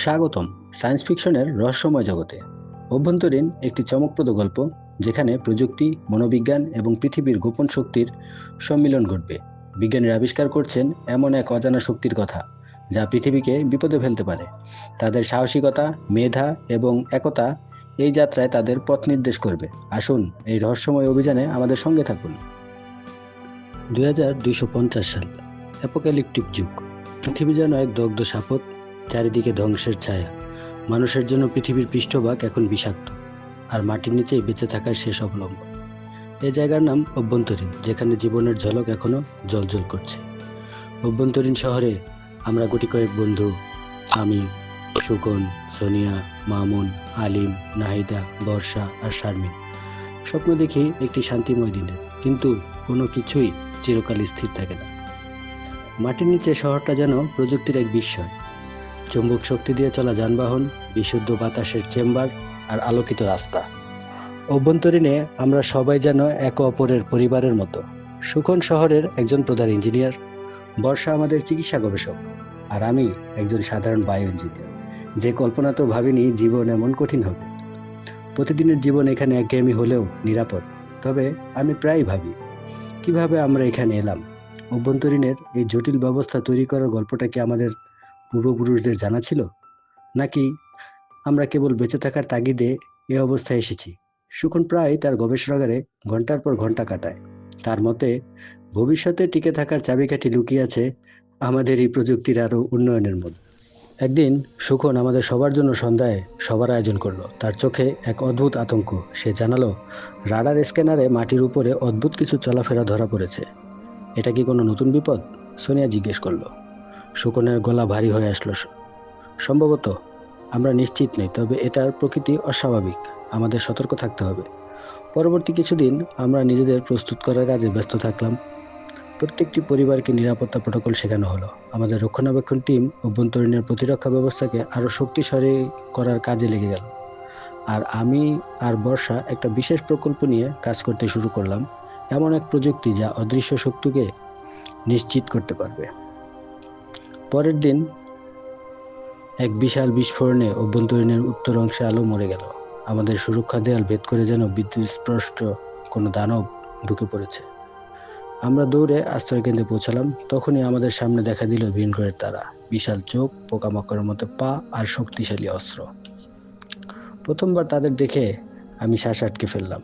স্বাগতম সায়েন্স ফিকশনের রহস্যময় জগতে। অভ্যন্তরীণ একটি চমকপ্রদ গল্প যেখানে প্রযুক্তি, মনোবিজ্ঞান এবং পৃথিবীর গোপন শক্তির সম্মিলন ঘটবে। বিজ্ঞানীরা আবিষ্কার করছেন এমন এক অজানা শক্তির কথা যা পৃথিবীকে বিপদে ফেলতে পারে। তাদের সাহসিকতা, মেধা এবং একতা এই যাত্রায় তাদের পথ নির্দেশ করবে। আসুন এই রহস্যময় অভিযানে আমাদের সঙ্গে থাকুন। 2250 সাল, অ্যাপোক্যালিপটিক যুগ। পৃথিবী যেন এক দগ্ধ শাপথ, চারিদিকে ধ্বংসের ছায়া। মানুষের জন্য পৃথিবীর পৃষ্ঠভাগ এখন বিষাক্ত, আর মাটির নিচেই বেঁচে থাকার শেষ অবলম্বন। এই জায়গার নাম অভ্যন্তরীণ, যেখানে জীবনের ঝলক এখনো জ্বলজ্বল করছে। অভ্যন্তরীণ শহরে আমরা গুটি কয়েক বন্ধু, আমি, সুকন, সোনিয়া, মামুন, আলিম, নাহিদা, বর্ষা আর শারমিন স্বপ্ন দেখি একটি শান্তিময় দিনের, কিন্তু কোনো কিছুই চিরকাল স্থির থাকে না। মাটির নিচে শহরটা যেন প্রযুক্তির এক বিস্ময়। চুম্বক শক্তি দিয়ে চলা যানবাহন, বিশুদ্ধ বাতাসের চেম্বার আর আলোকিত রাস্তা। অভ্যন্তরীণে আমরা সবাই যেন একে অপরের পরিবারের মতো। সুখন শহরের একজন প্রধান ইঞ্জিনিয়ার, বর্ষা আমাদের চিকিৎসা গবেষক, আর আমি একজন সাধারণ বায়ো ইঞ্জিনিয়ার, যে কল্পনাতেও ভাবিনি জীবন এমন কঠিন হবে। প্রতিদিনের জীবন এখানে একঘেয়েমি হলেও নিরাপদ। তবে আমি প্রায় ভাবি, কিভাবে আমরা এখানে এলাম? অভ্যন্তরীণের এই জটিল ব্যবস্থা তৈরি করার গল্পটা কি আমাদের পূর্বপুরুষদের জানা ছিল, নাকি আমরা কেবল বেঁচে থাকার তাগিদে এ অবস্থায় এসেছি? সুখন প্রায় তার গবেষণাগারে ঘন্টার পর ঘন্টা কাটায়। তার মতে, ভবিষ্যতে টিকে থাকার চাবিকাঠি লুকিয়ে আছে আমাদের এই প্রযুক্তির আরো উন্নয়নের মধ্যে। একদিন সুখন আমাদের সবার জন্য সন্ধ্যায় সবার আয়োজন করলো। তার চোখে এক অদ্ভুত আতঙ্ক। সে জানালো, রাডার স্ক্যানারে মাটির উপরে অদ্ভুত কিছু চলাফেরা ধরা পড়েছে। এটা কি কোনো নতুন বিপদ? সোনিয়া জিজ্ঞেস করলো। সুকনের গলা ভারী হয়ে আসলো। সম্ভবত, আমরা নিশ্চিত নই, তবে এটার প্রকৃতি অস্বাভাবিক। আমাদের সতর্ক থাকতে হবে। পরবর্তী কিছুদিন আমরা নিজেদের প্রস্তুত করার কাজে ব্যস্ত থাকলাম। প্রত্যেকটি পরিবারকে নিরাপত্তা প্রোটোকল শেখানো হলো। আমাদের রক্ষণাবেক্ষণ টিম অভ্যন্তরীণের প্রতিরক্ষা ব্যবস্থাকে আরো শক্তিশালী করার কাজে লেগে গেল। আর আমি আর বর্ষা একটা বিশেষ প্রকল্প নিয়ে কাজ করতে শুরু করলাম, এমন এক প্রযুক্তি যা অদৃশ্য শক্তিকে নিশ্চিত করতে পারবে। পরের দিন এক বিশাল বিস্ফোরণে অভ্যন্তরীণের উত্তর অংশে আলো মরে গেল। আমাদের সুরক্ষা দেয়াল ভেদ করে যেন বিদ্যুৎস্পৃষ্ট কোনো দানব ঢুকে পড়েছে। আমরা দৌড়ে আশ্রয়কেন্দ্রে পৌঁছালাম। তখনই আমাদের সামনে দেখা দিল ভিনগ্রহের তারা, বিশাল চোখ, পোকামাকড়ের মতো পা আর শক্তিশালী অস্ত্র। প্রথমবার তাদের দেখে আমি শ্বাস আটকে ফেললাম।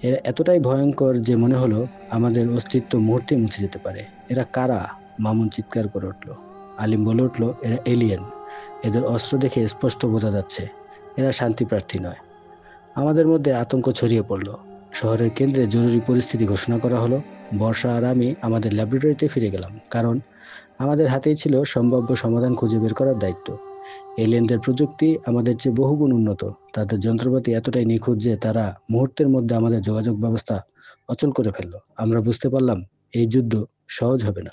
এরা এতটাই ভয়ঙ্কর যে মনে হলো আমাদের অস্তিত্ব মুহূর্তে মুছে যেতে পারে। এরা কারা? মামুন চিৎকার করে উঠল। আলিম বলে উঠল, এরা এলিয়েন। এদের অস্ত্র দেখে স্পষ্ট বোঝা যাচ্ছে এরা শান্তি প্রার্থী নয়। আমাদের মধ্যে আতঙ্ক ছড়িয়ে পড়ল। শহরের কেন্দ্রে জরুরি পরিস্থিতি ঘোষণা করা হলো। বর্ষা আর আমি আমাদের ল্যাবরেটরিতে ফিরে গেলাম, কারণ আমাদের হাতেই ছিল সম্ভাব্য সমাধান খুঁজে বের করার দায়িত্ব। এলিয়েনদের প্রযুক্তি আমাদের চেয়ে বহুগুণ উন্নত। তাদের যন্ত্রপাতি এতটাই নিখুঁত যে তারা মুহূর্তের মধ্যে আমাদের যোগাযোগ ব্যবস্থা অচল করে ফেলল। আমরা বুঝতে পারলাম এই যুদ্ধ সহজ হবে না।